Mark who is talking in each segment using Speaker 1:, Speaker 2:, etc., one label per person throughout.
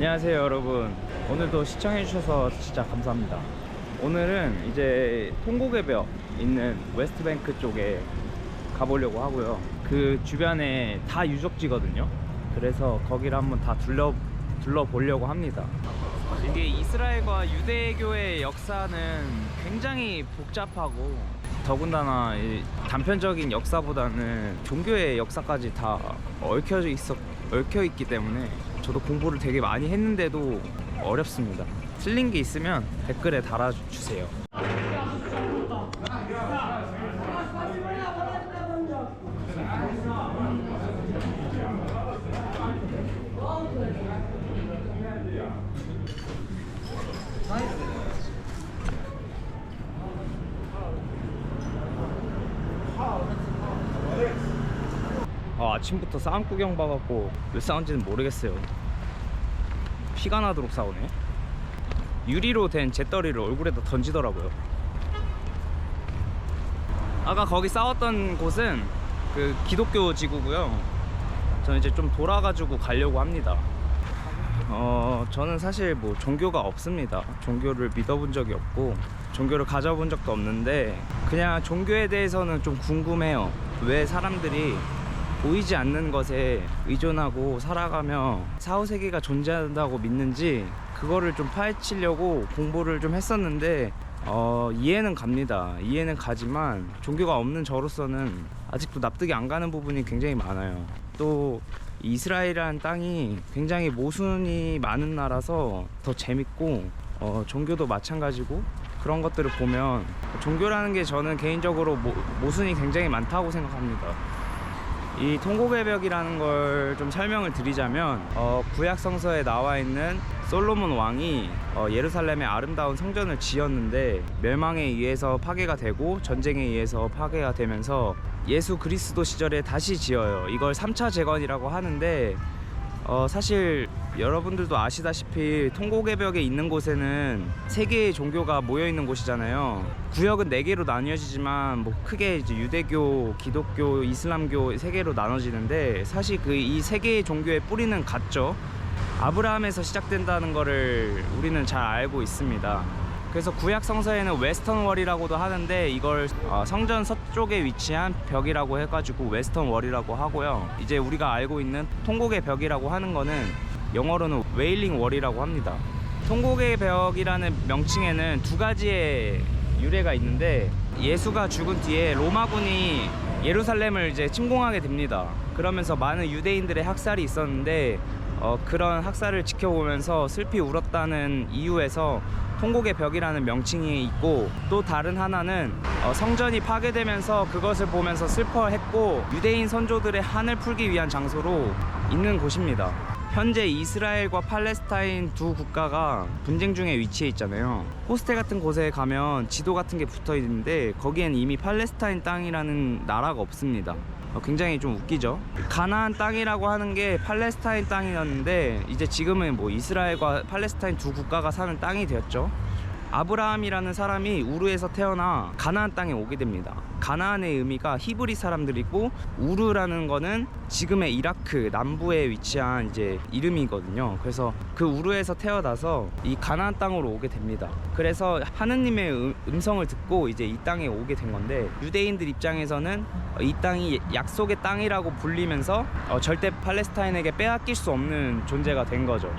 Speaker 1: 안녕하세요 여러분. 오늘도 시청해주셔서 진짜 감사합니다. 오늘은 이제 통곡의 벽 있는 웨스트뱅크 쪽에 가보려고 하고요. 그 주변에 다 유적지거든요. 그래서 거기를 한번 다 둘러보려고 합니다. 이게 이스라엘과 유대교의 역사는 굉장히 복잡하고, 더군다나 이 단편적인 역사보다는 종교의 역사까지 다 얽혀 있기 때문에 저도 공부를 되게 많이 했는데도 어렵습니다. 틀린 게 있으면 댓글에 달아주세요. 아침부터 싸움 구경 봐갖고 왜 싸운지는 모르겠어요. 피가 나도록 싸우네. 유리로 된 잿더리를 얼굴에다 던지더라고요. 아까 거기 싸웠던 곳은 그 기독교 지구고요. 저는 이제 좀 돌아가지고 가려고 합니다. 저는 사실 뭐 종교가 없습니다. 종교를 믿어본 적이 없고 종교를 가져본 적도 없는데, 그냥 종교에 대해서는 좀 궁금해요. 왜 사람들이 보이지 않는 것에 의존하고 살아가며 사후세계가 존재한다고 믿는지, 그거를 좀 파헤치려고 공부를 좀 했었는데 이해는 갑니다. 이해는 가지만 종교가 없는 저로서는 아직도 납득이 안 가는 부분이 굉장히 많아요. 또 이스라엘이라는 땅이 굉장히 모순이 많은 나라서 더 재밌고, 종교도 마찬가지고, 그런 것들을 보면 종교라는 게 저는 개인적으로 모순이 굉장히 많다고 생각합니다. 이 통곡의 벽이라는 걸 좀 설명을 드리자면, 구약 성서에 나와 있는 솔로몬 왕이 예루살렘의 아름다운 성전을 지었는데 멸망에 의해서 파괴가 되고 전쟁에 의해서 파괴가 되면서 예수 그리스도 시절에 다시 지어요. 이걸 3차 재건이라고 하는데, 사실 여러분들도 아시다시피 통곡의 벽에 있는 곳에는 3개의 종교가 모여있는 곳이잖아요. 구역은 4개로 나뉘어지지만 뭐 크게 이제 유대교, 기독교, 이슬람교 3개로 나눠지는데, 사실 이 3개의 종교의 뿌리는 같죠. 아브라함에서 시작된다는 거를 우리는 잘 알고 있습니다. 그래서 구약 성서에는 웨스턴 월이라고도 하는데, 이걸 성전 서쪽에 위치한 벽이라고 해가지고 웨스턴 월이라고 하고요. 이제 우리가 알고 있는 통곡의 벽이라고 하는 거는 영어로는 웨일링 월이라고 합니다. 통곡의 벽이라는 명칭에는 2가지의 유래가 있는데, 예수가 죽은 뒤에 로마군이 예루살렘을 이제 침공하게 됩니다. 그러면서 많은 유대인들의 학살이 있었는데, 그런 학살을 지켜보면서 슬피 울었다는 이유에서 통곡의 벽이라는 명칭이 있고, 또 다른 하나는 성전이 파괴되면서 그것을 보면서 슬퍼했고 유대인 선조들의 한을 풀기 위한 장소로 있는 곳입니다. 현재 이스라엘과 팔레스타인 두 국가가 분쟁 중에 위치해 있잖아요. 호스텔 같은 곳에 가면 지도 같은 게 붙어 있는데, 거기엔 이미 팔레스타인 땅이라는 나라가 없습니다. 굉장히 좀 웃기죠. 가나안 땅이라고 하는 게 팔레스타인 땅이었는데, 이제 지금은 뭐 이스라엘과 팔레스타인 두 국가가 사는 땅이 되었죠. 아브라함이라는 사람이 우르에서 태어나 가나안 땅에 오게 됩니다. 가나안의 의미가 히브리 사람들이고, 우르라는 거는 지금의 이라크 남부에 위치한 이제 이름이거든요. 그래서 그 우르에서 태어나서 이 가나안 땅으로 오게 됩니다. 그래서 하느님의 음성을 듣고 이제 이 땅에 오게 된 건데, 유대인들 입장에서는 이 땅이 약속의 땅이라고 불리면서 절대 팔레스타인에게 빼앗길 수 없는 존재가 된 거죠.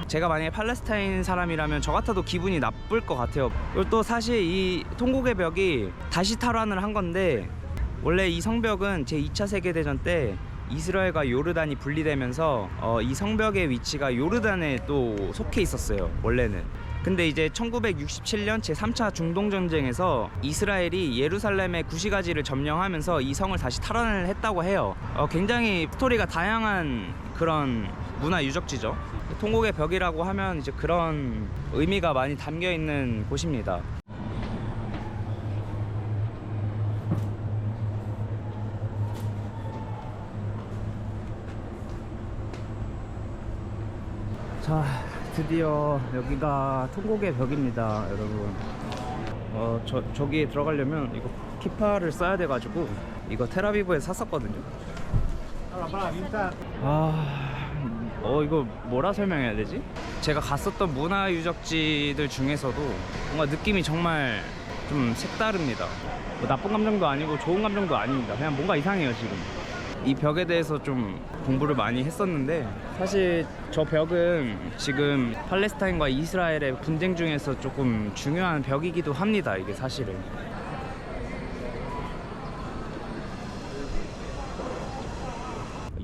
Speaker 1: 제가 만약에 팔레스타인 사람이라면 저 같아도 기분이 나쁠 것 같아요. 그리고 또 사실 이 통곡의 벽이 다시 탈환을 한 건데, 원래 이 성벽은 제2차 세계대전 때 이스라엘과 요르단이 분리되면서 이 성벽의 위치가 요르단에 또 속해 있었어요, 원래는. 근데 이제 1967년 제3차 중동전쟁에서 이스라엘이 예루살렘의 구시가지를 점령하면서 이 성을 다시 탈환을 했다고 해요. 굉장히 스토리가 다양한 그런 문화 유적지죠. 통곡의 벽이라고 하면 이제 그런 의미가 많이 담겨 있는 곳입니다. 자, 드디어 여기가 통곡의 벽입니다, 여러분. 저기에 들어가려면 이거 키파를 써야 돼가지고 이거 텔아비브에 샀었거든요. 이거 뭐라 설명해야 되지? 제가 갔었던 문화유적지들 중에서도 뭔가 느낌이 정말 좀 색다릅니다. 뭐 나쁜 감정도 아니고 좋은 감정도 아닙니다. 그냥 뭔가 이상해요 지금. 이 벽에 대해서 좀 공부를 많이 했었는데, 사실 저 벽은 지금 팔레스타인과 이스라엘의 분쟁 중에서 조금 중요한 벽이기도 합니다. 이게 사실은.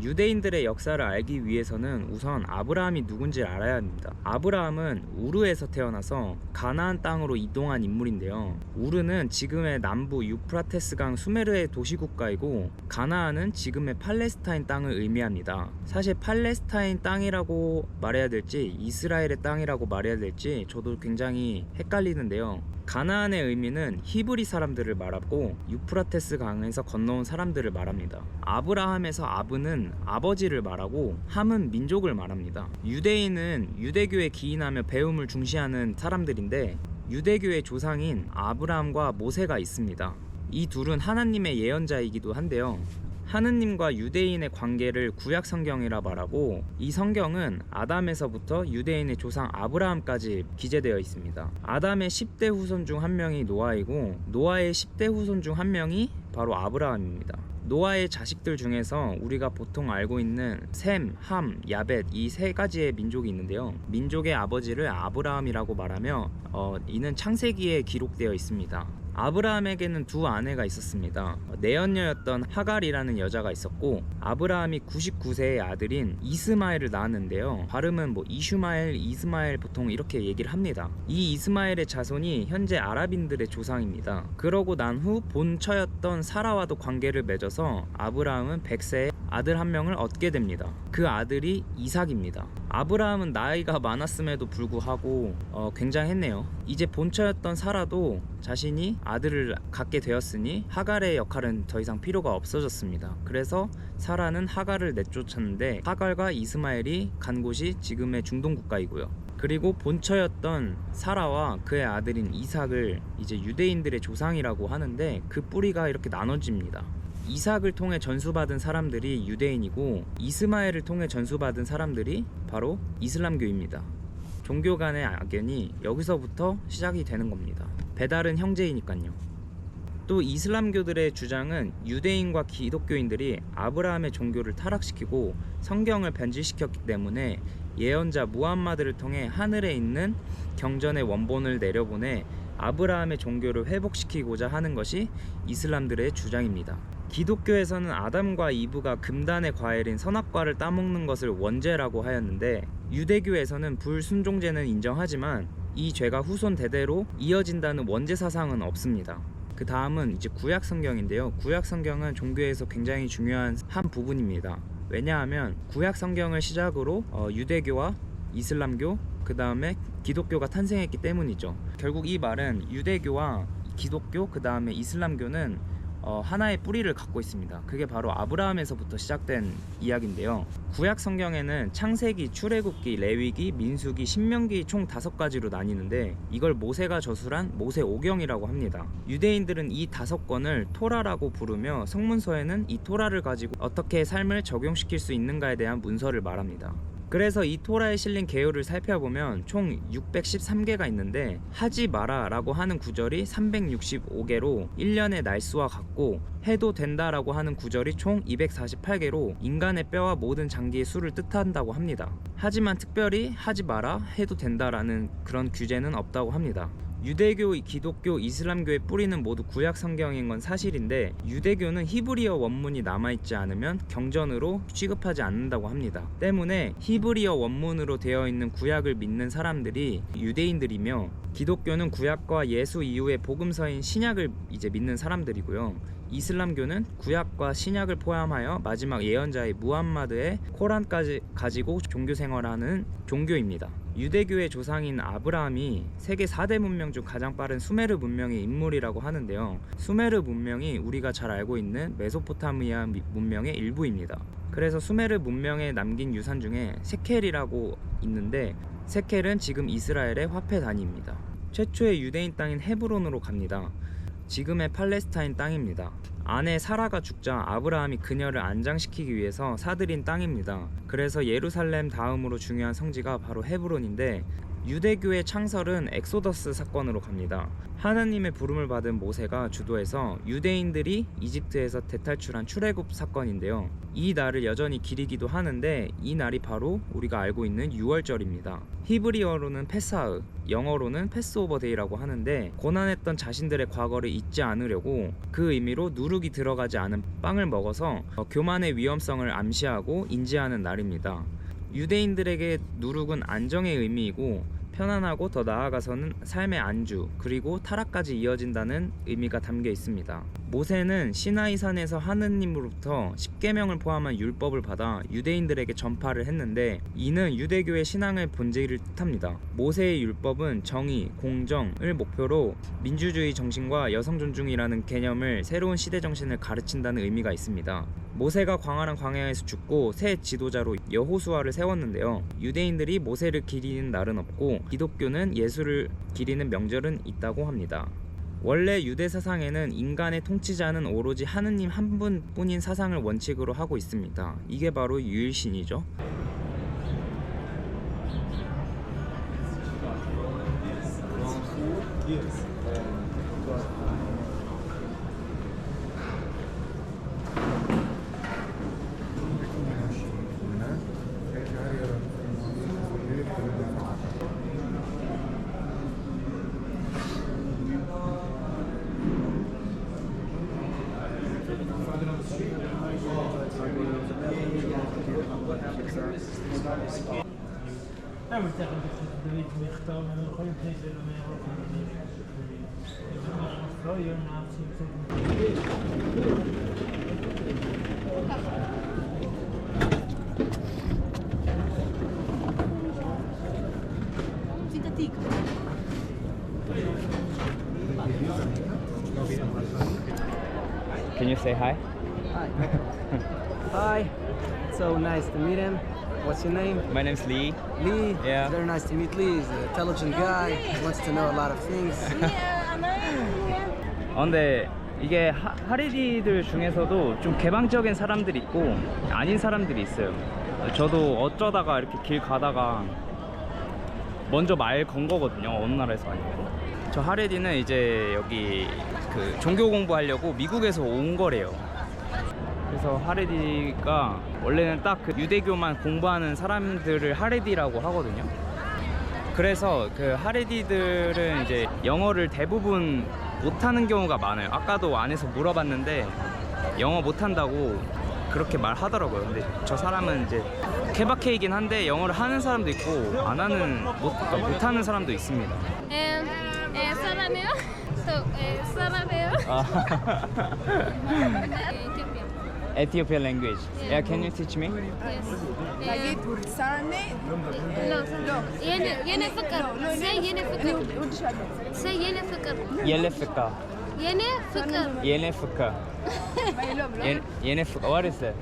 Speaker 1: 유대인들의 역사를 알기 위해서는 우선 아브라함이 누군지를 알아야 합니다. 아브라함은 우르에서 태어나서 가나안 땅으로 이동한 인물인데요. 우르는 지금의 남부 유프라테스강 수메르의 도시국가이고, 가나안은 지금의 팔레스타인 땅을 의미합니다. 사실 팔레스타인 땅이라고 말해야 될지 이스라엘의 땅이라고 말해야 될지 저도 굉장히 헷갈리는데요. 가나안의 의미는 히브리 사람들을 말하고, 유프라테스 강에서 건너온 사람들을 말합니다. 아브라함에서 아브는 아버지를 말하고, 함은 민족을 말합니다. 유대인은 유대교에 기인하며 배움을 중시하는 사람들인데, 유대교의 조상인 아브라함과 모세가 있습니다. 이 둘은 하나님의 예언자이기도 한데요. 하느님과 유대인의 관계를 구약 성경이라 말하고, 이 성경은 아담에서부터 유대인의 조상 아브라함까지 기재되어 있습니다. 아담의 10대 후손 중 한 명이 노아이고, 노아의 10대 후손 중 한 명이 바로 아브라함입니다. 노아의 자식들 중에서 우리가 보통 알고 있는 셈, 함, 야벳, 이 세 가지의 민족이 있는데요. 민족의 아버지를 아브라함이라고 말하며 이는 창세기에 기록되어 있습니다. 아브라함에게는 두 아내가 있었습니다. 내연녀였던 하갈이라는 여자가 있었고, 아브라함이 99세의 아들인 이스마엘을 낳았는데요. 발음은 이슈마엘, 이스마엘 보통 이렇게 얘기를 합니다. 이 이스마엘의 자손이 현재 아랍인들의 조상입니다. 그러고 난 후 본처였던 사라와도 관계를 맺어서 아브라함은 100세에 아들 한 명을 얻게 됩니다. 그 아들이 이삭입니다. 아브라함은 나이가 많았음에도 불구하고 굉장했네요. 이제 본처였던 사라도 자신이 아들을 갖게 되었으니 하갈의 역할은 더 이상 필요가 없어졌습니다. 그래서 사라는 하갈을 내쫓았는데, 하갈과 이스마엘이 간 곳이 지금의 중동 국가이고요. 그리고 본처였던 사라와 그의 아들인 이삭을 이제 유대인들의 조상이라고 하는데, 그 뿌리가 이렇게 나눠집니다. 이삭을 통해 전수받은 사람들이 유대인이고, 이스마엘을 통해 전수받은 사람들이 바로 이슬람교입니다. 종교 간의 악연이 여기서부터 시작이 되는 겁니다. 배달은 형제이니까요. 또 이슬람교들의 주장은 유대인과 기독교인들이 아브라함의 종교를 타락시키고 성경을 변질시켰기 때문에 예언자 무함마드를 통해 하늘에 있는 경전의 원본을 내려보내 아브라함의 종교를 회복시키고자 하는 것이 이슬람들의 주장입니다. 기독교에서는 아담과 이브가 금단의 과일인 선악과를 따먹는 것을 원죄라고 하였는데, 유대교에서는 불순종죄는 인정하지만 이 죄가 후손 대대로 이어진다는 원죄 사상은 없습니다. 그 다음은 이제 구약 성경인데요. 구약 성경은 종교에서 굉장히 중요한 한 부분입니다. 왜냐하면 구약 성경을 시작으로 유대교와 이슬람교, 그 다음에 기독교가 탄생했기 때문이죠. 결국 이 말은 유대교와 기독교, 그 다음에 이슬람교는 하나의 뿌리를 갖고 있습니다. 그게 바로 아브라함에서부터 시작된 이야기인데요. 구약 성경에는 창세기, 출애굽기, 레위기, 민수기, 신명기 총 5가지로 나뉘는데, 이걸 모세가 저술한 모세 오경이라고 합니다. 유대인들은 이 5권을 토라라고 부르며, 성문서에는 이 토라를 가지고 어떻게 삶을 적용시킬 수 있는가에 대한 문서를 말합니다. 그래서 이 토라에 실린 개요를 살펴보면 총 613개가 있는데, 하지 마라 라고 하는 구절이 365개로 1년의 날수와 같고, 해도 된다 라고 하는 구절이 총 248개로 인간의 뼈와 모든 장기의 수를 뜻한다고 합니다. 하지만 특별히 하지 마라, 해도 된다 라는 그런 규제는 없다고 합니다. 유대교, 기독교, 이슬람교의 뿌리는 모두 구약 성경인 건 사실인데, 유대교는 히브리어 원문이 남아있지 않으면 경전으로 취급하지 않는다고 합니다. 때문에 히브리어 원문으로 되어 있는 구약을 믿는 사람들이 유대인들이며, 기독교는 구약과 예수 이후의 복음서인 신약을 이제 믿는 사람들이고요. 이슬람교는 구약과 신약을 포함하여 마지막 예언자의 무함마드의 코란까지 가지고 종교 생활하는 종교입니다. 유대교의 조상인 아브라함이 세계 4대 문명 중 가장 빠른 수메르 문명의 인물이라고 하는데요. 수메르 문명이 우리가 잘 알고 있는 메소포타미아 문명의 일부입니다. 그래서 수메르 문명에 남긴 유산 중에 세켈이라고 있는데, 세켈은 지금 이스라엘의 화폐 단위입니다. 최초의 유대인 땅인 헤브론으로 갑니다. 지금의 팔레스타인 땅입니다. 아내 사라가 죽자 아브라함이 그녀를 안장시키기 위해서 사들인 땅입니다. 그래서 예루살렘 다음으로 중요한 성지가 바로 헤브론인데, 유대교의 창설은 엑소더스 사건으로 갑니다. 하나님의 부름을 받은 모세가 주도해서 유대인들이 이집트에서 대탈출한 출애굽 사건인데요. 이 날을 여전히 기리기도 하는데, 이 날이 바로 우리가 알고 있는 유월절입니다. 히브리어로는 페사흐, 영어로는 패스오버 데이라고 하는데, 고난했던 자신들의 과거를 잊지 않으려고 그 의미로 누룩이 들어가지 않은 빵을 먹어서 교만의 위험성을 암시하고 인지하는 날입니다. 유대인들에게 누룩은 안정의 의미이고, 편안하고 더 나아가서는 삶의 안주, 그리고 타락까지 이어진다는 의미가 담겨 있습니다. 모세는 시나이산에서 하느님으로부터 십계명을 포함한 율법을 받아 유대인들에게 전파를 했는데, 이는 유대교의 신앙의 본질을 뜻합니다. 모세의 율법은 정의, 공정을 목표로 민주주의 정신과 여성 존중이라는 개념을, 새로운 시대 정신을 가르친다는 의미가 있습니다. 모세가 광활한 광야에서 죽고 새 지도자로 여호수아를 세웠는데요. 유대인들이 모세를 기리는 날은 없고, 기독교는 예수를 기리는 명절은 있다고 합니다. 원래 유대 사상에는 인간의 통치자는 오로지 하느님 한 분뿐인 사상을 원칙으로 하고 있습니다. 이게 바로 유일신이죠. Can you say hi?
Speaker 2: Hi. Hi. So nice to meet him. What's your name?
Speaker 1: My name's Lee.
Speaker 2: Lee.
Speaker 1: Yeah.
Speaker 2: Very nice to meet Lee. He's an intelligent guy. Wants to know a lot of things.
Speaker 1: 근데 이게 하리디들 중에서도 좀 개방적인 사람들이 있고 아닌 사람들이 있어요. 저도 어쩌다가 이렇게 길 가다가 먼저 말 건 거거든요. 어느 나라에서 아니고. 저 하리디는 이제 여기 그 종교 공부하려고 미국에서 온 거래요. 그래서 하레디가 원래는 딱 그 유대교만 공부하는 사람들을 하레디라고 하거든요. 그래서 그 하레디들은 이제 영어를 대부분 못하는 경우가 많아요. 아까도 안에서 물어봤는데 영어 못한다고 그렇게 말하더라고요. 근데 저 사람은 이제 케바케이긴 한데 영어를 하는 사람도 있고 안 하는 못하는 사람도 있습니다.
Speaker 3: 사람이요? 사람이요?
Speaker 1: Ethiopian language. Yeah, can you teach me?
Speaker 3: Yes.
Speaker 4: لقيت ورسالني
Speaker 3: يني فكر سي يني فكر سي يني فكر
Speaker 1: Yelefika.
Speaker 3: يني فكر
Speaker 1: Yenefika. Yenefika. What is that?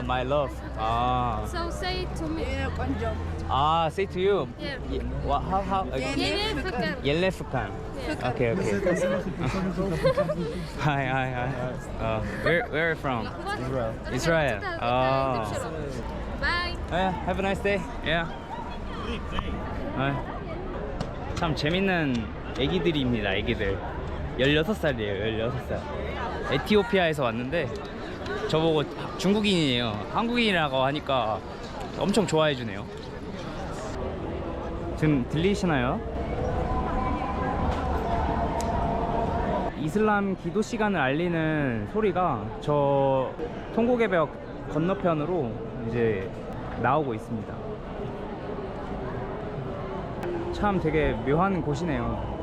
Speaker 1: My love.
Speaker 3: So say to me.
Speaker 1: Say to you.
Speaker 3: Yeah.
Speaker 1: How?
Speaker 3: يني فكر.
Speaker 1: Yelefikan. Okay. Hi. Where are you from? Israel.
Speaker 3: Bye.
Speaker 1: Have a nice day. Yeah. 참 재밌는 애기들입니다. 애기들 16살이에요. 16살. 에티오피아에서 왔는데 저보고 중국인이에요. 한국인이라고 하니까 엄청 좋아해 주네요. 지금 들리시나요? 이슬람 기도 시간을 알리는 소리가 저 통곡의 벽 건너편으로 이제 나오고 있습니다. 참 되게 묘한 곳이네요.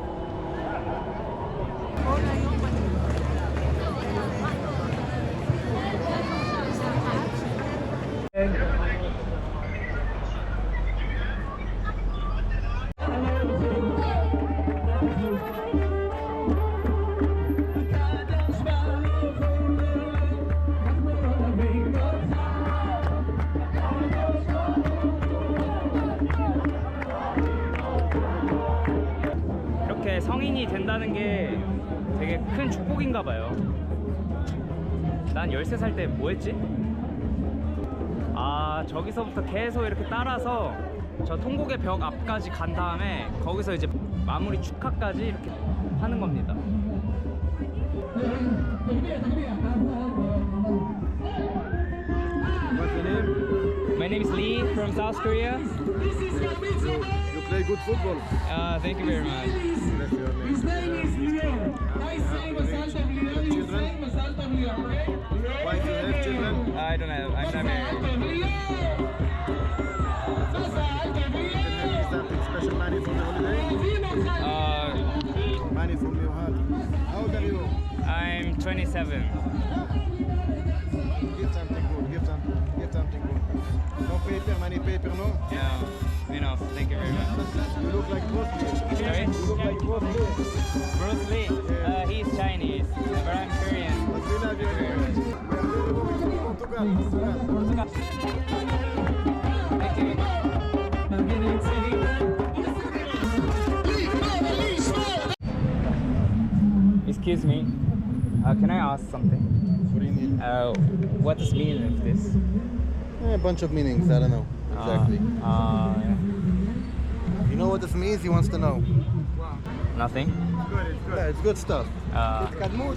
Speaker 1: 이렇게 성인이 된다는 게 되게 큰 축복인가 봐요. 난 13살 때 뭐 했지? 아, 저기서부터 계속 이렇게 따라서 저 통곡의 벽 앞까지 간 다음에 거기서 이제 마무리 축하까지 이렇게 하는 겁니다.
Speaker 5: What's your name?
Speaker 1: My name is Lee from South Korea.
Speaker 5: You play good football.
Speaker 1: Thank you very much.
Speaker 5: That's your name. Children? Why do you have children?
Speaker 1: I don't know. I'm not married.
Speaker 5: Something special money for the holiday? Money from your heart. How old are you?
Speaker 1: I'm 27.
Speaker 5: Give something good. Give something good. No paper, money paper, no?
Speaker 1: Yeah, enough. Thank you very much.
Speaker 5: You look like Bruce Lee.
Speaker 1: Sorry?
Speaker 5: You look like Bruce Lee.
Speaker 1: Bruce Lee. He's Chinese, but I'm Korean.
Speaker 5: But we love you anyway. We are very moving to Portugal.
Speaker 1: Thank you. Excuse me. Can I ask something?
Speaker 5: What do you need?
Speaker 1: What is meaning of this?
Speaker 5: A bunch of meanings, I don't know. Exactly.
Speaker 1: Yeah.
Speaker 5: You know what this means? He wants to know.
Speaker 1: Nothing.
Speaker 5: Good, it's good. Yeah, it's good stuff.
Speaker 1: Uh,
Speaker 5: התקדמות.